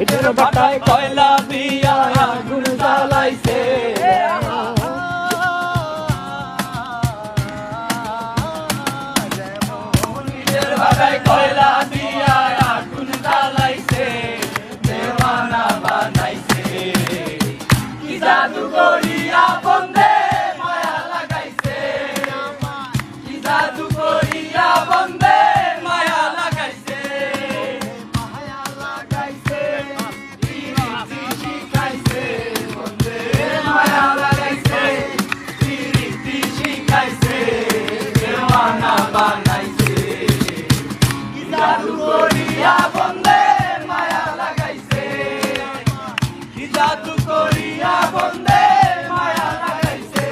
ইটের ভাটায় কয়লা দিয়া আগুন জ্বালাইছে ইটের ভাটায় কয়লা দিয়া আগুন জ্বালাইছে দেওয়ানা বানাইছে কি জাদু করিয়া বন্দে মায়া লাগাইছে কি জাদু করিয়া বন্দে মায়া লাগাইছে পিরিতি শিখাইছে বন্দে মায়া লাগাইছে পিরিতি শিখাইছে দেওয়ানা বানাইছে কি জাদু করিয়া বন্দে মায়া লাগাইছে কি জাদু করিয়া বন্দে মায়া লাগাইছে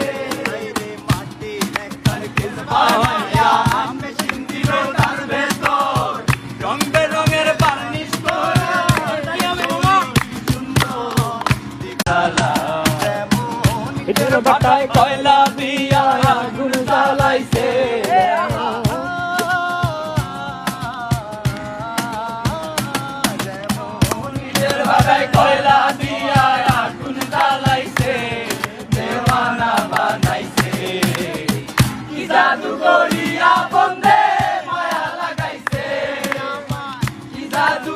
মেশিন দিল তার ভেতর রং বেরঙের বার্নিশ করে ইটের ভাটায় কয়লা দিয়া আগুন জ্বালাইছে ইটের ভাটায় কয়লা দিয়া আগুন জ্বালাইছে দেওয়ানা বানাইছে কি জাদু করিয়া বন্দে মায়া লাগাইছে কি জাদু